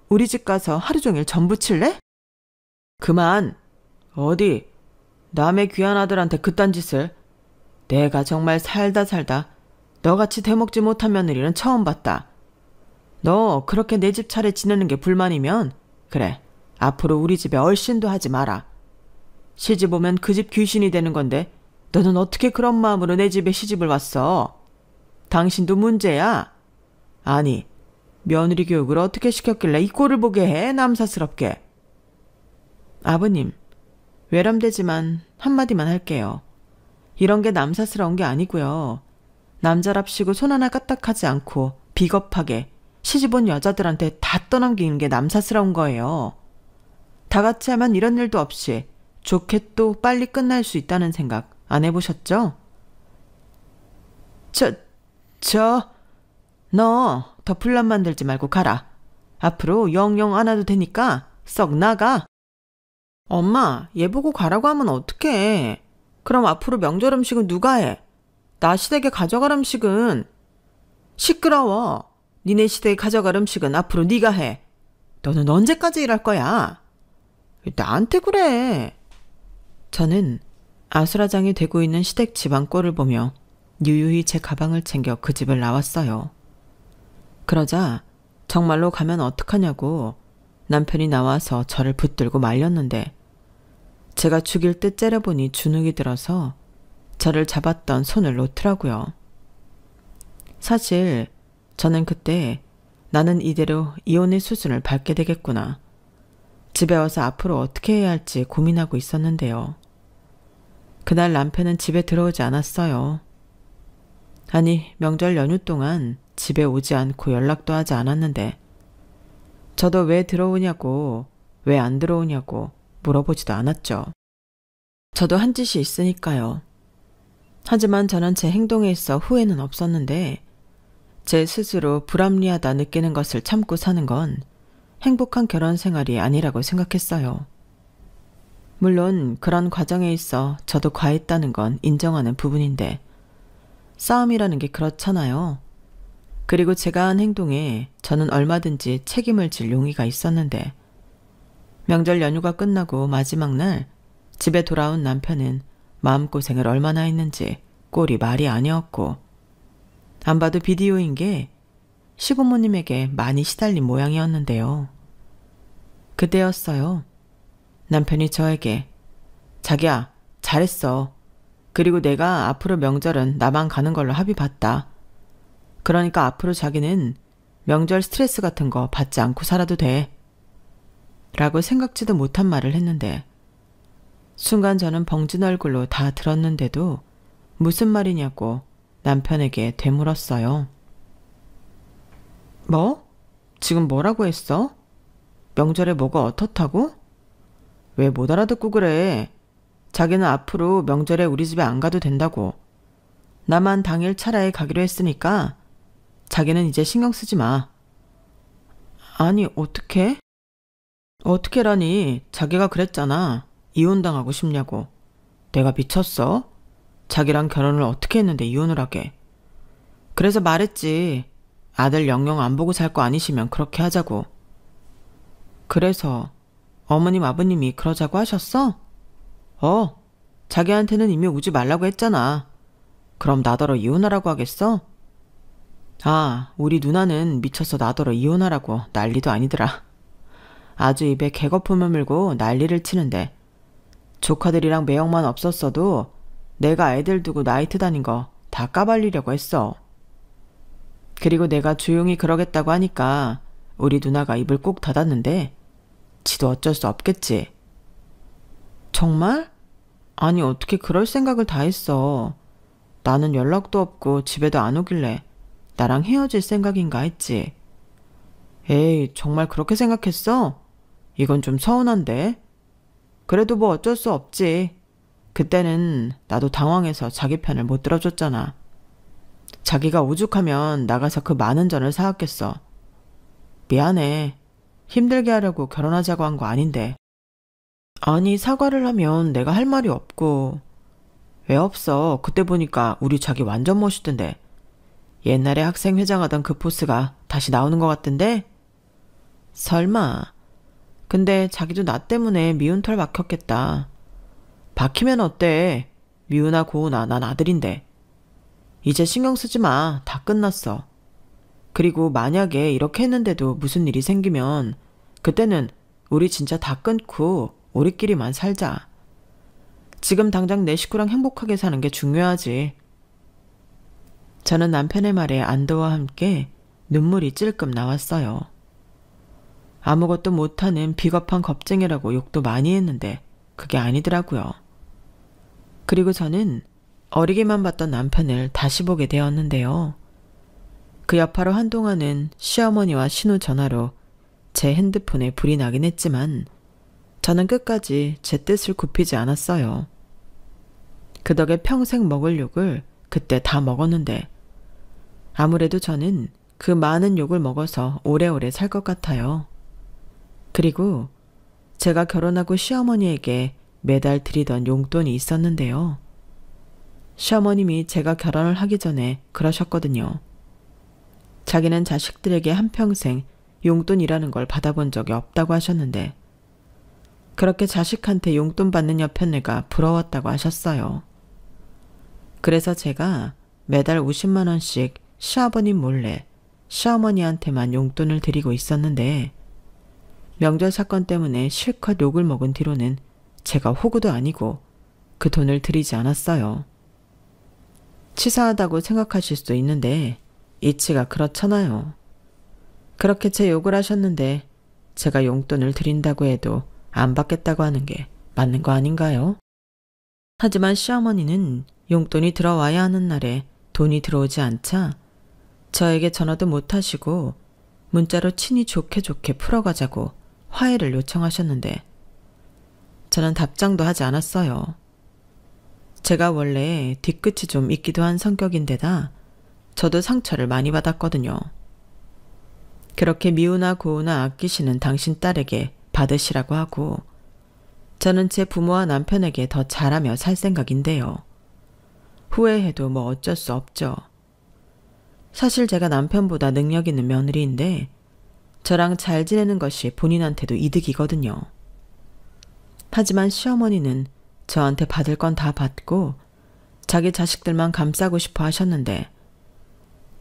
우리 집 가서 하루 종일 전 부칠래? 그만. 어디 남의 귀한 아들한테 그딴 짓을. 내가 정말 살다 너같이 대먹지 못한 며느리는 처음 봤다. 너 그렇게 내 집 차례 지내는 게 불만이면 그래, 앞으로 우리 집에 얼씬도 하지 마라. 시집 오면 그 집 귀신이 되는 건데 너는 어떻게 그런 마음으로 내 집에 시집을 왔어? 당신도 문제야. 아니, 며느리 교육을 어떻게 시켰길래 이 꼴을 보게 해, 남사스럽게. 아버님, 외람되지만 한마디만 할게요. 이런 게 남사스러운 게 아니고요. 남자랍시고 손 하나 까딱하지 않고 비겁하게 시집 온 여자들한테 다 떠넘기는 게 남사스러운 거예요. 다 같이 하면 이런 일도 없이 좋게 또 빨리 끝날 수 있다는 생각 안 해보셨죠? 너 더 분란 만들지 말고 가라. 앞으로 영영 안 와도 되니까 썩 나가. 엄마, 얘 보고 가라고 하면 어떡해. 그럼 앞으로 명절 음식은 누가 해? 나 시댁에 가져갈 음식은. 시끄러워. 니네 시댁에 가져갈 음식은 앞으로 네가 해. 너는 언제까지 일할 거야? 나한테 그래. 저는 아수라장이 되고 있는 시댁 집안 꼴을 보며 유유히 제 가방을 챙겨 그 집을 나왔어요. 그러자 정말로 가면 어떡하냐고 남편이 나와서 저를 붙들고 말렸는데 제가 죽일 듯 째려보니 주눅이 들어서 저를 잡았던 손을 놓더라고요. 사실 저는 그때 나는 이대로 이혼의 수순을 밟게 되겠구나. 집에 와서 앞으로 어떻게 해야 할지 고민하고 있었는데요. 그날 남편은 집에 들어오지 않았어요. 아니, 명절 연휴 동안 집에 오지 않고 연락도 하지 않았는데 저도 왜 들어오냐고, 왜 안 들어오냐고 물어보지도 않았죠. 저도 한 짓이 있으니까요. 하지만 저는 제 행동에 있어 후회는 없었는데 제 스스로 불합리하다 느끼는 것을 참고 사는 건 행복한 결혼 생활이 아니라고 생각했어요. 물론 그런 과정에 있어 저도 과했다는 건 인정하는 부분인데 싸움이라는 게 그렇잖아요. 그리고 제가 한 행동에 저는 얼마든지 책임을 질 용의가 있었는데 명절 연휴가 끝나고 마지막 날 집에 돌아온 남편은 마음고생을 얼마나 했는지 꼴이 말이 아니었고 안 봐도 비디오인 게 시부모님에게 많이 시달린 모양이었는데요. 그때였어요. 남편이 저에게 자기야, 잘했어. 그리고 내가 앞으로 명절은 나만 가는 걸로 합의 봤다. 그러니까 앞으로 자기는 명절 스트레스 같은 거 받지 않고 살아도 돼. 라고 생각지도 못한 말을 했는데 순간 저는 벙진 얼굴로 다 들었는데도 무슨 말이냐고 남편에게 되물었어요. 뭐? 지금 뭐라고 했어? 명절에 뭐가 어떻다고? 왜 못 알아듣고 그래? 자기는 앞으로 명절에 우리 집에 안 가도 된다고. 나만 당일 차라에 가기로 했으니까 자기는 이제 신경 쓰지 마. 아니, 어떻게? 어떻게라니? 자기가 그랬잖아. 이혼당하고 싶냐고. 내가 미쳤어? 자기랑 결혼을 어떻게 했는데 이혼을 하게. 그래서 말했지. 아들 영영 안 보고 살 거 아니시면 그렇게 하자고. 그래서 어머님 아버님이 그러자고 하셨어? 자기한테는 이미 오지 말라고 했잖아. 그럼 나더러 이혼하라고 하겠어? 아, 우리 누나는 미쳐서 나더러 이혼하라고 난리도 아니더라. 아주 입에 개거품을 물고 난리를 치는데 조카들이랑 매형만 없었어도 내가 애들 두고 나이트 다닌 거 다 까발리려고 했어. 그리고 내가 조용히 그러겠다고 하니까 우리 누나가 입을 꼭 닫았는데 지도 어쩔 수 없겠지. 정말? 아니, 어떻게 그럴 생각을 다 했어. 나는 연락도 없고 집에도 안 오길래 나랑 헤어질 생각인가 했지. 에이, 정말 그렇게 생각했어? 이건 좀 서운한데. 그래도 뭐 어쩔 수 없지. 그때는 나도 당황해서 자기 편을 못 들어줬잖아. 자기가 오죽하면 나가서 그 많은 전을 사왔겠어. 미안해. 힘들게 하려고 결혼하자고 한 거 아닌데. 아니, 사과를 하면 내가 할 말이 없고. 왜 없어? 그때 보니까 우리 자기 완전 멋있던데. 옛날에 학생회장 하던 그 포스가 다시 나오는 것 같던데? 설마. 근데 자기도 나 때문에 미운 털 박혔겠다. 박히면 어때? 미우나 고우나 난 아들인데. 이제 신경 쓰지 마. 다 끝났어. 그리고 만약에 이렇게 했는데도 무슨 일이 생기면 그때는 우리 진짜 다 끊고 우리끼리만 살자. 지금 당장 내 식구랑 행복하게 사는 게 중요하지. 저는 남편의 말에 안도와 함께 눈물이 찔끔 나왔어요. 아무것도 못하는 비겁한 겁쟁이라고 욕도 많이 했는데 그게 아니더라고요. 그리고 저는 어리게만 봤던 남편을 다시 보게 되었는데요. 그 여파로 한동안은 시어머니와 신우 전화로 제 핸드폰에 불이 나긴 했지만 저는 끝까지 제 뜻을 굽히지 않았어요. 그 덕에 평생 먹을 욕을 그때 다 먹었는데 아무래도 저는 그 많은 욕을 먹어서 오래오래 살 것 같아요. 그리고 제가 결혼하고 시어머니에게 매달 드리던 용돈이 있었는데요. 시어머님이 제가 결혼을 하기 전에 그러셨거든요. 자기는 자식들에게 한평생 용돈이라는 걸 받아본 적이 없다고 하셨는데 그렇게 자식한테 용돈 받는 여편네가 부러웠다고 하셨어요. 그래서 제가 매달 50만 원씩 시아버님 몰래 시어머니한테만 용돈을 드리고 있었는데 명절 사건 때문에 실컷 욕을 먹은 뒤로는 제가 호구도 아니고 그 돈을 드리지 않았어요. 치사하다고 생각하실 수도 있는데 이치가 그렇잖아요. 그렇게 제 욕을 하셨는데 제가 용돈을 드린다고 해도 안 받겠다고 하는 게 맞는 거 아닌가요? 하지만 시어머니는 용돈이 들어와야 하는 날에 돈이 들어오지 않자 저에게 전화도 못 하시고 문자로 친히 좋게 풀어가자고 화해를 요청하셨는데 저는 답장도 하지 않았어요. 제가 원래 뒤끝이 좀 있기도 한 성격인데다 저도 상처를 많이 받았거든요. 그렇게 미우나 고우나 아끼시는 당신 딸에게 받으시라고 하고 저는 제 부모와 남편에게 더 잘하며 살 생각인데요. 후회해도 뭐 어쩔 수 없죠. 사실 제가 남편보다 능력 있는 며느리인데 저랑 잘 지내는 것이 본인한테도 이득이거든요. 하지만 시어머니는 저한테 받을 건 다 받고 자기 자식들만 감싸고 싶어 하셨는데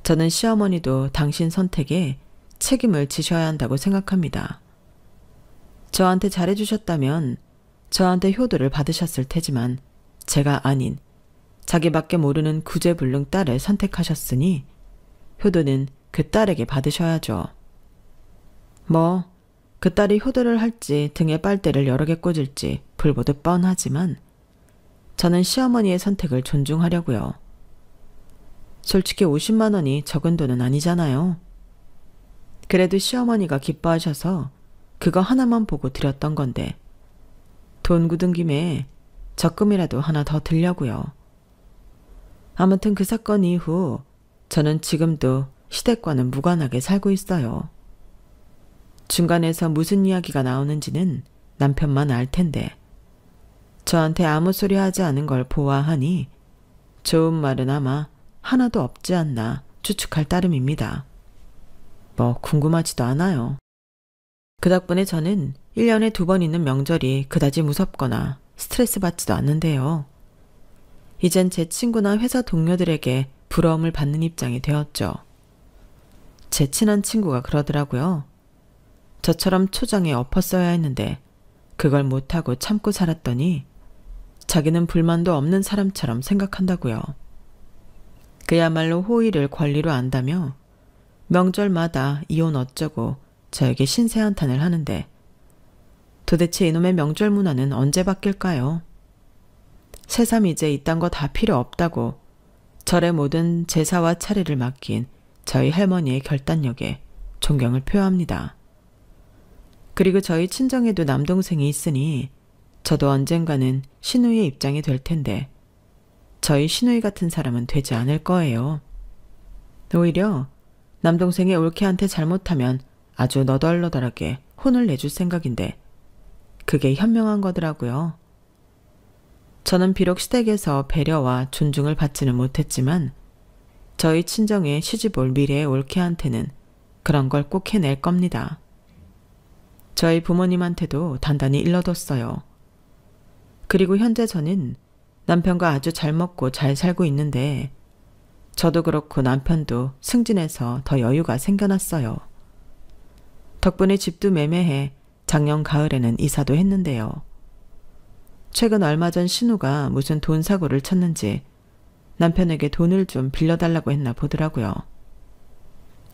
저는 시어머니도 당신 선택에 책임을 지셔야 한다고 생각합니다. 저한테 잘해주셨다면 저한테 효도를 받으셨을 테지만 제가 아닌 자기밖에 모르는 구제불능 딸을 선택하셨으니 효도는 그 딸에게 받으셔야죠. 뭐 그 딸이 효도를 할지 등에 빨대를 여러 개 꽂을지 불보듯 뻔하지만 저는 시어머니의 선택을 존중하려고요. 솔직히 50만 원이 적은 돈은 아니잖아요. 그래도 시어머니가 기뻐하셔서 그거 하나만 보고 드렸던 건데 돈 굳은 김에 적금이라도 하나 더 들려고요. 아무튼 그 사건 이후 저는 지금도 시댁과는 무관하게 살고 있어요. 중간에서 무슨 이야기가 나오는지는 남편만 알 텐데 저한테 아무 소리 하지 않은 걸 보아하니 좋은 말은 아마 하나도 없지 않나 추측할 따름입니다. 뭐 궁금하지도 않아요. 그 덕분에 저는 1년에 2번 있는 명절이 그다지 무섭거나 스트레스 받지도 않는데요. 이젠 제 친구나 회사 동료들에게 부러움을 받는 입장이 되었죠. 제 친한 친구가 그러더라고요. 저처럼 초장에 엎었어야 했는데 그걸 못하고 참고 살았더니 자기는 불만도 없는 사람처럼 생각한다고요. 그야말로 호의를 권리로 안다며 명절마다 이혼 어쩌고 저에게 신세한탄을 하는데 도대체 이놈의 명절 문화는 언제 바뀔까요? 새삼 이제 이딴 거 다 필요 없다고 절의 모든 제사와 차례를 맡긴 저희 할머니의 결단력에 존경을 표합니다. 그리고 저희 친정에도 남동생이 있으니 저도 언젠가는 시누이의 입장이 될 텐데 저희 시누이 같은 사람은 되지 않을 거예요. 오히려 남동생이 올케한테 잘못하면 아주 너덜너덜하게 혼을 내줄 생각인데 그게 현명한 거더라고요. 저는 비록 시댁에서 배려와 존중을 받지는 못했지만 저희 친정에 시집올 미래의 올케한테는 그런 걸 꼭 해낼 겁니다. 저희 부모님한테도 단단히 일러뒀어요. 그리고 현재 저는 남편과 아주 잘 먹고 잘 살고 있는데 저도 그렇고 남편도 승진해서 더 여유가 생겨났어요. 덕분에 집도 매매해 작년 가을에는 이사도 했는데요. 최근 얼마 전 신우가 무슨 돈 사고를 쳤는지 남편에게 돈을 좀 빌려달라고 했나 보더라고요.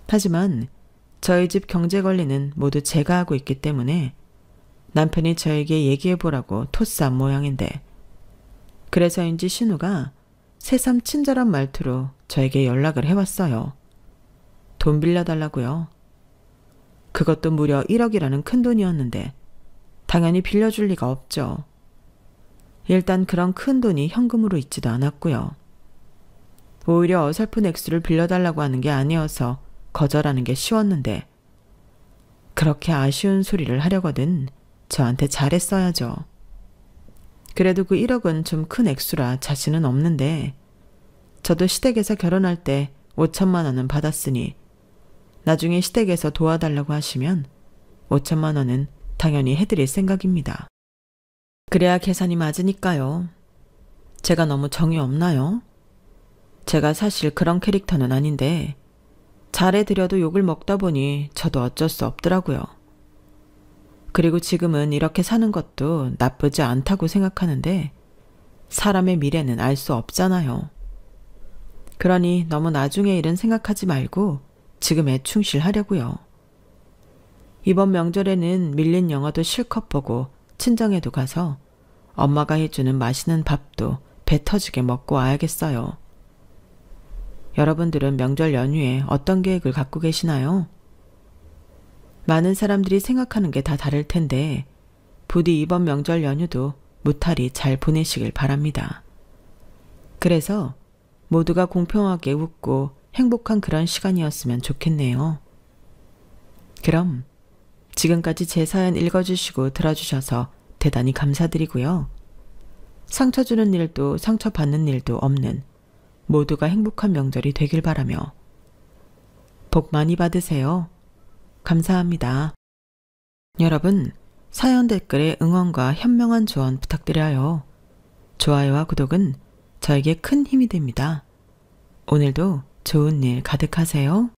하지만 저희 집 경제 관리는 모두 제가 하고 있기 때문에 남편이 저에게 얘기해보라고 토스한 모양인데, 그래서인지 신우가 새삼 친절한 말투로 저에게 연락을 해왔어요. 돈 빌려달라고요. 그것도 무려 1억이라는 큰 돈이었는데 당연히 빌려줄 리가 없죠. 일단 그런 큰 돈이 현금으로 있지도 않았고요. 오히려 어설픈 액수를 빌려달라고 하는 게 아니어서 거절하는 게 쉬웠는데, 그렇게 아쉬운 소리를 하려거든 저한테 잘했어야죠. 그래도 그 1억은 좀 큰 액수라 자신은 없는데, 저도 시댁에서 결혼할 때 5천만 원은 받았으니 나중에 시댁에서 도와달라고 하시면 5천만 원은 당연히 해드릴 생각입니다. 그래야 계산이 맞으니까요. 제가 너무 정이 없나요? 제가 사실 그런 캐릭터는 아닌데 잘해드려도 욕을 먹다 보니 저도 어쩔 수 없더라고요. 그리고 지금은 이렇게 사는 것도 나쁘지 않다고 생각하는데 사람의 미래는 알 수 없잖아요. 그러니 너무 나중에 일은 생각하지 말고 지금에 충실하려고요. 이번 명절에는 밀린 영화도 실컷 보고 친정에도 가서 엄마가 해주는 맛있는 밥도 배 터지게 먹고 와야겠어요. 여러분들은 명절 연휴에 어떤 계획을 갖고 계시나요? 많은 사람들이 생각하는 게 다 다를 텐데 부디 이번 명절 연휴도 무탈히 잘 보내시길 바랍니다. 그래서 모두가 공평하게 웃고 행복한 그런 시간이었으면 좋겠네요. 그럼 지금까지 제 사연 읽어주시고 들어주셔서 대단히 감사드리고요. 상처 주는 일도 상처 받는 일도 없는 모두가 행복한 명절이 되길 바라며 복 많이 받으세요. 감사합니다. 여러분, 사연 댓글에 응원과 현명한 조언 부탁드려요. 좋아요와 구독은 저에게 큰 힘이 됩니다. 오늘도 좋은 일 가득하세요.